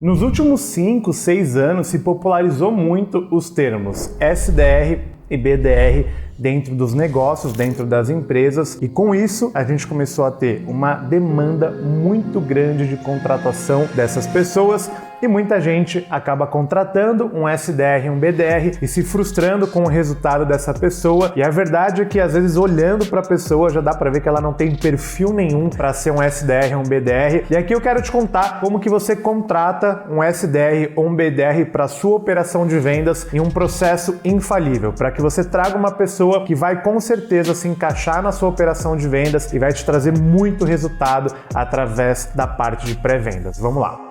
Nos últimos 5, 6 anos se popularizou muito os termos SDR e BDR dentro dos negócios, dentro das empresas, e com isso a gente começou a ter uma demanda muito grande de contratação dessas pessoas e muita gente acaba contratando um SDR e um BDR e se frustrando com o resultado dessa pessoa. E a verdade é que às vezes olhando para a pessoa já dá para ver que ela não tem perfil nenhum para ser um SDR ou um BDR. E aqui eu quero te contar como que você contrata um SDR ou um BDR para sua operação de vendas em um processo infalível, para que você traga uma pessoa que vai com certeza se encaixar na sua operação de vendas e vai te trazer muito resultado através da parte de pré-vendas. Vamos lá.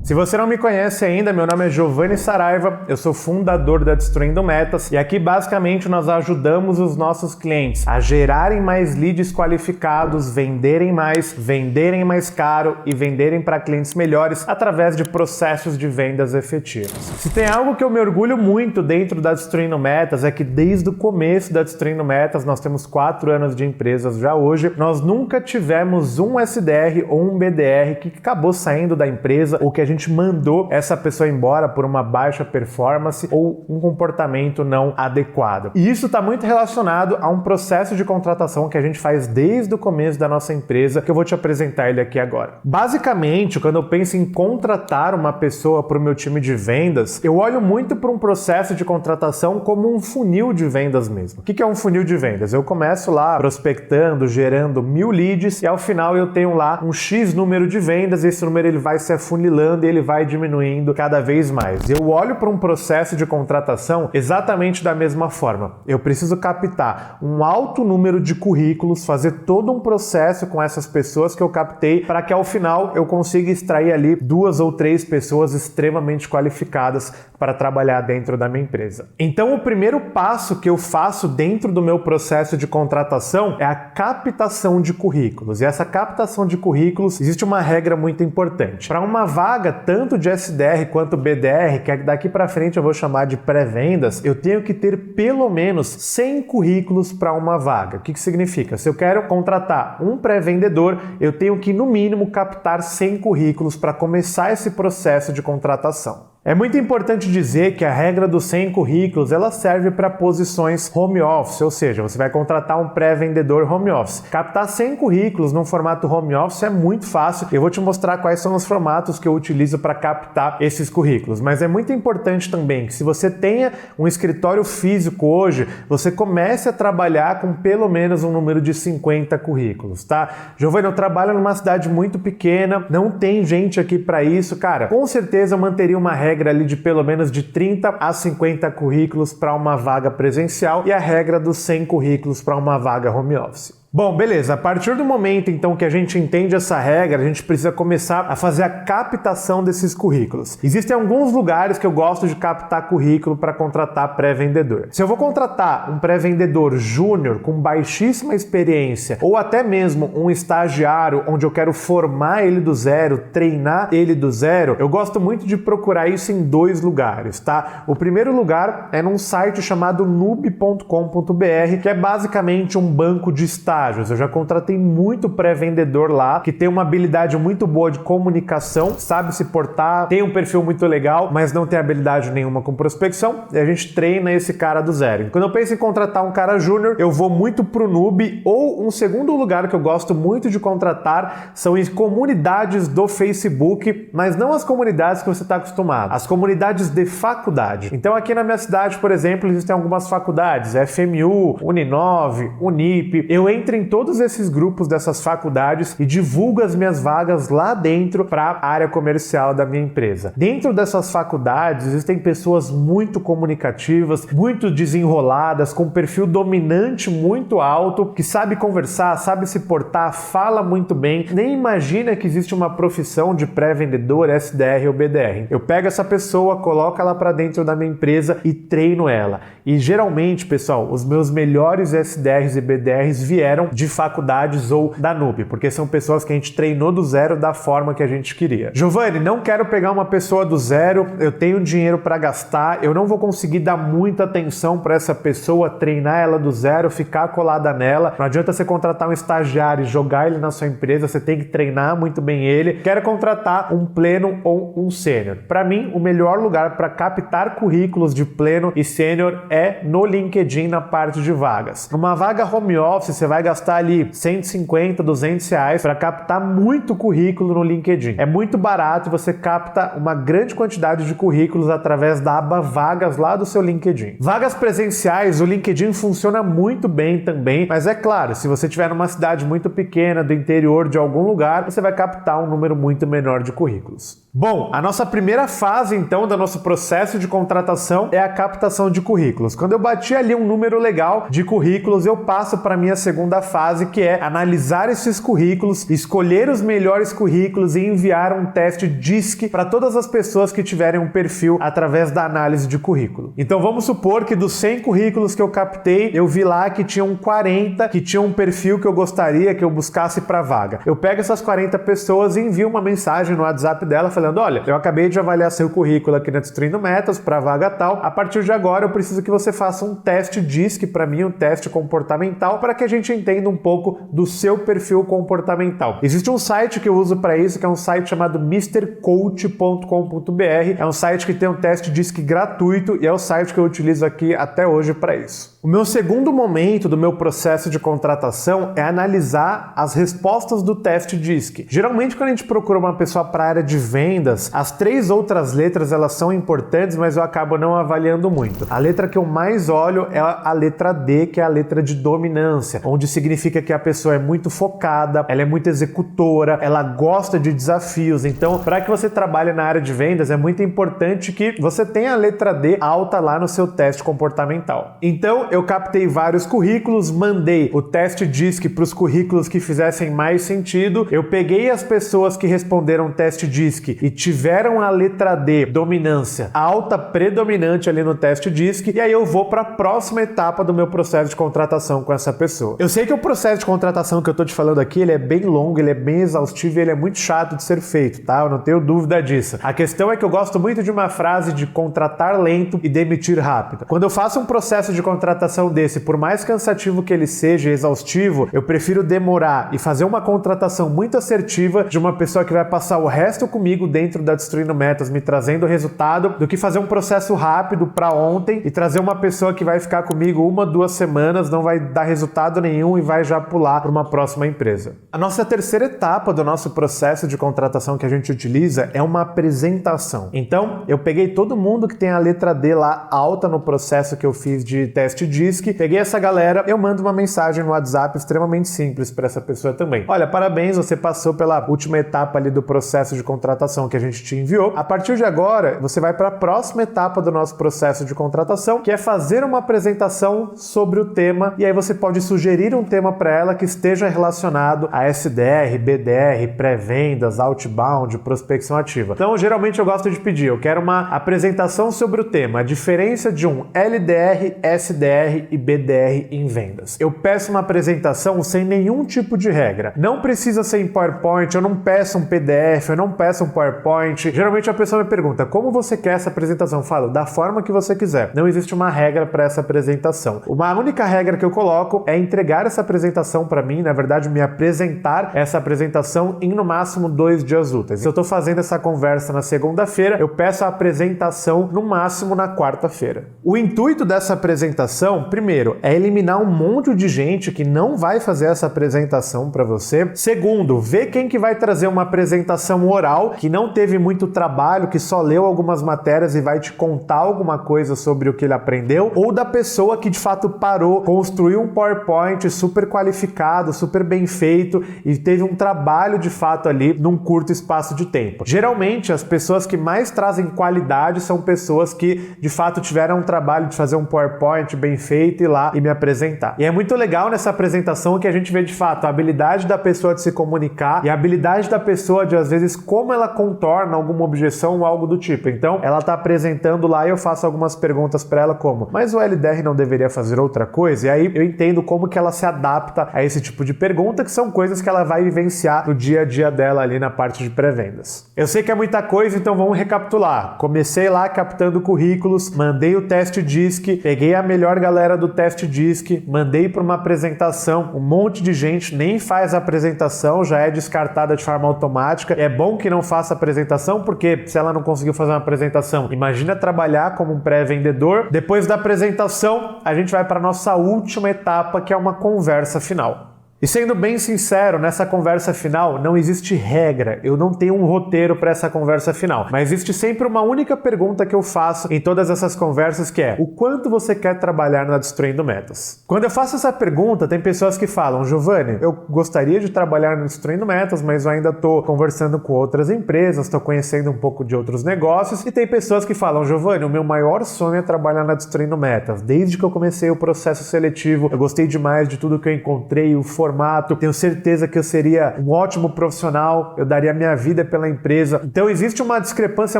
Se você não me conhece ainda, meu nome é Giovanni Saraiva, eu sou fundador da Destruindo Metas e aqui basicamente nós ajudamos os nossos clientes a gerarem mais leads qualificados, venderem mais caro e venderem para clientes melhores através de processos de vendas efetivos. Se tem algo que eu me orgulho muito dentro da Destruindo Metas é que desde o começo da Destruindo Metas, nós temos 4 anos de empresas já hoje, nós nunca tivemos um SDR ou um BDR que acabou saindo da empresa ou que a gente mandou essa pessoa embora por uma baixa performance ou um comportamento não adequado. E isso está muito relacionado a um processo de contratação que a gente faz desde o começo da nossa empresa, que eu vou te apresentar ele aqui agora. Basicamente, quando eu penso em contratar uma pessoa para o meu time de vendas, eu olho muito para um processo de contratação como um funil de vendas mesmo. O que é um funil de vendas? Eu começo lá prospectando, gerando 1000 leads e ao final eu tenho lá um X número de vendas e esse número ele vai se afunilando e ele vai diminuindo cada vez mais. Eu olho para um processo de contratação exatamente da mesma forma. Eu preciso captar um alto número de currículos, fazer todo um processo com essas pessoas que eu captei para que ao final eu consiga extrair ali 2 ou 3 pessoas extremamente qualificadas para trabalhar dentro da minha empresa. Então o primeiro passo que eu faço dentro do meu processo de contratação é a captação de currículos. E essa captação de currículos, existe uma regra muito importante. Para uma vaga tanto de SDR quanto BDR, que daqui para frente eu vou chamar de pré-vendas, eu tenho que ter pelo menos 100 currículos para uma vaga. O que significa? Se eu quero contratar um pré-vendedor, eu tenho que no mínimo captar 100 currículos para começar esse processo de contratação. É muito importante dizer que a regra dos 100 currículos ela serve para posições home office, ou seja, você vai contratar um pré-vendedor home office. Captar 100 currículos num formato home office é muito fácil. Eu vou te mostrar quais são os formatos que eu utilizo para captar esses currículos. Mas é muito importante também que se você tenha um escritório físico hoje, você comece a trabalhar com pelo menos um número de 50 currículos, tá? Giovanni, eu trabalho numa cidade muito pequena, não tem gente aqui para isso. Cara, com certeza eu manteria uma regra ali de pelo menos de 30 a 50 currículos para uma vaga presencial e a regra dos 100 currículos para uma vaga home office. Bom, beleza. A partir do momento, então, que a gente entende essa regra, a gente precisa começar a fazer a captação desses currículos. Existem alguns lugares que eu gosto de captar currículo para contratar pré-vendedor. Se eu vou contratar um pré-vendedor júnior com baixíssima experiência ou até mesmo um estagiário onde eu quero formar ele do zero, treinar ele do zero, eu gosto muito de procurar isso em 2 lugares, tá? O primeiro lugar é num site chamado noob.com.br, que é basicamente um banco de estágios. Eu já contratei muito pré-vendedor lá, que tem uma habilidade muito boa de comunicação, sabe se portar, tem um perfil muito legal, mas não tem habilidade nenhuma com prospecção, e a gente treina esse cara do zero. Quando eu penso em contratar um cara júnior, eu vou muito pro Noob, ou um segundo lugar que eu gosto muito de contratar são em comunidades do Facebook, mas não as comunidades que você está acostumado, as comunidades de faculdade. Então aqui na minha cidade, por exemplo, existem algumas faculdades, FMU, Uninove, Unip, eu entro em todos esses grupos dessas faculdades e divulgo as minhas vagas lá dentro para a área comercial da minha empresa. Dentro dessas faculdades existem pessoas muito comunicativas, muito desenroladas, com perfil dominante muito alto, que sabe conversar, sabe se portar, fala muito bem. Nem imagina que existe uma profissão de pré-vendedor, SDR ou BDR. Eu pego essa pessoa, coloco ela para dentro da minha empresa e treino ela. E geralmente, pessoal, os meus melhores SDRs e BDRs vieram vieram de faculdades ou da Nube, porque são pessoas que a gente treinou do zero da forma que a gente queria. Giovanni, não quero pegar uma pessoa do zero, eu tenho dinheiro para gastar, eu não vou conseguir dar muita atenção para essa pessoa, treinar ela do zero, ficar colada nela. Não adianta você contratar um estagiário e jogar ele na sua empresa, você tem que treinar muito bem ele. Quero contratar um pleno ou um sênior. Para mim, o melhor lugar para captar currículos de pleno e sênior é no LinkedIn, na parte de vagas. Numa vaga home office, você vai gastar ali 150, 200 reais para captar muito currículo no LinkedIn. É muito barato e você capta uma grande quantidade de currículos através da aba vagas lá do seu LinkedIn. Vagas presenciais, o LinkedIn funciona muito bem também, mas é claro, se você estiver numa cidade muito pequena, do interior de algum lugar, você vai captar um número muito menor de currículos. Bom, a nossa primeira fase, então, do nosso processo de contratação é a captação de currículos. Quando eu bati ali um número legal de currículos, eu passo para a minha segunda fase, que é analisar esses currículos, escolher os melhores currículos e enviar um teste DISC para todas as pessoas que tiverem um perfil através da análise de currículo. Então, vamos supor que dos 100 currículos que eu captei, eu vi lá que tinham 40 que tinham um perfil que eu gostaria que eu buscasse para vaga. Eu pego essas 40 pessoas e envio uma mensagem no WhatsApp dela falando: olha, eu acabei de avaliar seu currículo aqui na Destruindo Metas para vaga tal. A partir de agora eu preciso que você faça um teste DISC para mim, um teste comportamental, para que a gente entenda um pouco do seu perfil comportamental. Existe um site que eu uso para isso, que é um site chamado mrcoach.com.br. É um site que tem um teste DISC gratuito e é o site que eu utilizo aqui até hoje para isso. O meu segundo momento do meu processo de contratação é analisar as respostas do teste DISC. Geralmente, quando a gente procura uma pessoa para a área de vendas, as 3 outras letras elas são importantes, mas eu acabo não avaliando muito. A letra que eu mais olho é a letra D, que é a letra de dominância, onde significa que a pessoa é muito focada, ela é muito executora, ela gosta de desafios. Então, para que você trabalhe na área de vendas, é muito importante que você tenha a letra D alta lá no seu teste comportamental. Então, eu captei vários currículos, mandei o teste DISC para os currículos que fizessem mais sentido. Eu peguei as pessoas que responderam o teste DISC e tiveram a letra D, dominância, alta, predominante ali no teste DISC, e aí eu vou para a próxima etapa do meu processo de contratação com essa pessoa. Eu sei que o processo de contratação que eu tô te falando aqui, ele é bem longo, ele é bem exaustivo e ele é muito chato de ser feito, tá? Eu não tenho dúvida disso. A questão é que eu gosto muito de uma frase de contratar lento e demitir rápido. Quando eu faço um processo de contratação desse, por mais cansativo que ele seja, exaustivo, eu prefiro demorar e fazer uma contratação muito assertiva de uma pessoa que vai passar o resto comigo dentro da Destruindo Metas, me trazendo resultado, do que fazer um processo rápido para ontem e trazer uma pessoa que vai ficar comigo 1, 2 semanas, não vai dar resultado nenhum e vai já pular para uma próxima empresa. A nossa terceira etapa do nosso processo de contratação que a gente utiliza é uma apresentação. Então, eu peguei todo mundo que tem a letra D lá alta no processo que eu fiz de teste DISC, peguei essa galera, eu mando uma mensagem no WhatsApp extremamente simples para essa pessoa também. Olha, parabéns, você passou pela última etapa ali do processo de contratação que a gente te enviou. A partir de agora, você vai para a próxima etapa do nosso processo de contratação, que é fazer uma apresentação sobre o tema, e aí você pode sugerir um tema para ela que esteja relacionado a SDR, BDR, pré-vendas, outbound, prospecção ativa. Então, geralmente eu gosto de pedir, eu quero uma apresentação sobre o tema, a diferença de um LDR, SDR e BDR em vendas. Eu peço uma apresentação sem nenhum tipo de regra. Não precisa ser em PowerPoint, eu não peço um PDF, eu não peço um PowerPoint. Geralmente a pessoa me pergunta, como você quer essa apresentação? Eu falo, da forma que você quiser. Não existe uma regra para essa apresentação. Uma única regra que eu coloco é entregar essa apresentação para mim, na verdade, me apresentar essa apresentação em no máximo 2 dias úteis. Se eu estou fazendo essa conversa na segunda-feira, eu peço a apresentação no máximo na quarta-feira. O intuito dessa apresentação, primeiro, é eliminar um monte de gente que não vai fazer essa apresentação para você. Segundo, ver quem que vai trazer uma apresentação oral, que não teve muito trabalho, que só leu algumas matérias e vai te contar alguma coisa sobre o que ele aprendeu, ou da pessoa que de fato parou, construiu um PowerPoint super qualificado, super bem feito e teve um trabalho de fato ali num curto espaço de tempo. Geralmente, as pessoas que mais trazem qualidade são pessoas que de fato tiveram um trabalho de fazer um PowerPoint bem bem feita, ir lá e me apresentar. E é muito legal nessa apresentação que a gente vê de fato a habilidade da pessoa de se comunicar e a habilidade da pessoa de, às vezes, como ela contorna alguma objeção ou algo do tipo. Então, ela tá apresentando lá e eu faço algumas perguntas para ela como, mas o LDR não deveria fazer outra coisa? E aí eu entendo como que ela se adapta a esse tipo de pergunta, que são coisas que ela vai vivenciar no dia a dia dela ali na parte de pré-vendas. Eu sei que é muita coisa, então vamos recapitular. Comecei lá captando currículos, mandei o teste DISC, peguei a melhor galera do teste DISC, mandei para uma apresentação, um monte de gente nem faz a apresentação, já é descartada de forma automática. É bom que não faça apresentação, porque se ela não conseguiu fazer uma apresentação, imagina trabalhar como um pré-vendedor. Depois da apresentação, a gente vai para a nossa última etapa, que é uma conversa final. E sendo bem sincero, nessa conversa final não existe regra, eu não tenho um roteiro para essa conversa final, mas existe sempre uma única pergunta que eu faço em todas essas conversas, que é: o quanto você quer trabalhar na Destruindo Metas? Quando eu faço essa pergunta, tem pessoas que falam: Giovanni, eu gostaria de trabalhar na Destruindo Metas, mas eu ainda estou conversando com outras empresas, estou conhecendo um pouco de outros negócios. E tem pessoas que falam: Giovanni, o meu maior sonho é trabalhar na Destruindo Metas. Desde que eu comecei o processo seletivo, eu gostei demais de tudo que eu encontrei, o formato, tenho certeza que eu seria um ótimo profissional, eu daria minha vida pela empresa. Então existe uma discrepância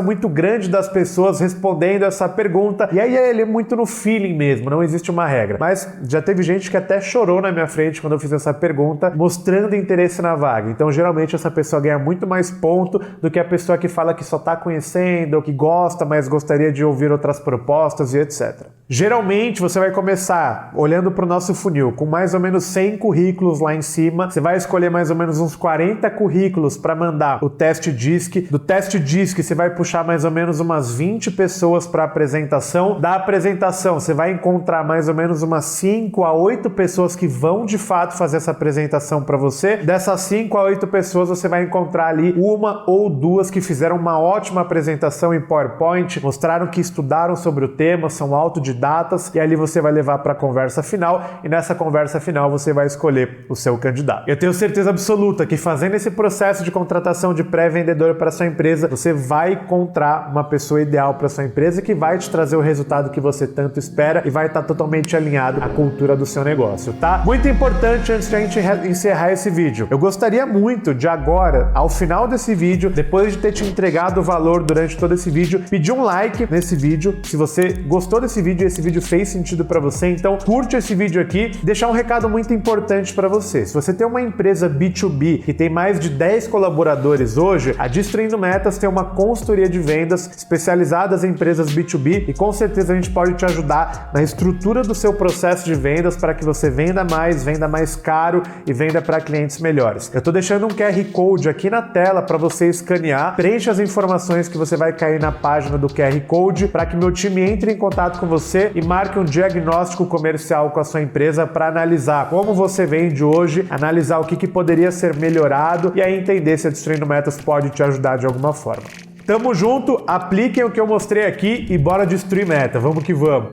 muito grande das pessoas respondendo essa pergunta, e aí ele é muito no feeling mesmo, não existe uma regra. Mas já teve gente que até chorou na minha frente quando eu fiz essa pergunta, mostrando interesse na vaga. Então geralmente essa pessoa ganha muito mais ponto do que a pessoa que fala que só está conhecendo, ou que gosta, mas gostaria de ouvir outras propostas e etc. Geralmente você vai começar olhando para o nosso funil com mais ou menos 100 currículos lá em cima, você vai escolher mais ou menos uns 40 currículos para mandar o teste DISC. Do teste DISC você vai puxar mais ou menos umas 20 pessoas para apresentação. Da apresentação você vai encontrar mais ou menos umas 5 a 8 pessoas que vão de fato fazer essa apresentação para você. Dessas 5 a 8 pessoas você vai encontrar ali uma ou duas que fizeram uma ótima apresentação em PowerPoint, mostraram que estudaram sobre o tema, são autodidatas, e ali você vai levar para a conversa final, e nessa conversa final você vai escolher o seu candidato. Eu tenho certeza absoluta que fazendo esse processo de contratação de pré-vendedor para sua empresa, você vai encontrar uma pessoa ideal para sua empresa que vai te trazer o resultado que você tanto espera e vai estar totalmente alinhado à cultura do seu negócio, tá? Muito importante antes de a gente encerrar esse vídeo. Eu gostaria muito de agora, ao final desse vídeo, depois de ter te entregado o valor durante todo esse vídeo, pedir um like nesse vídeo. Se você gostou desse vídeo e esse vídeo fez sentido para você, então curte esse vídeo aqui, deixar um recado muito importante para você. Se você tem uma empresa B2B que tem mais de 10 colaboradores hoje, a Destruindo Metas tem uma consultoria de vendas especializadas em empresas B2B e com certeza a gente pode te ajudar na estrutura do seu processo de vendas para que você venda mais caro e venda para clientes melhores. Eu estou deixando um QR Code aqui na tela para você escanear, preencha as informações que você vai cair na página do QR Code para que meu time entre em contato com você e marque um diagnóstico comercial com a sua empresa para analisar como você vende hoje, analisar o que poderia ser melhorado e aí entender se a Destruindo Metas pode te ajudar de alguma forma. Tamo junto, apliquem o que eu mostrei aqui e bora destruir meta, vamos que vamos!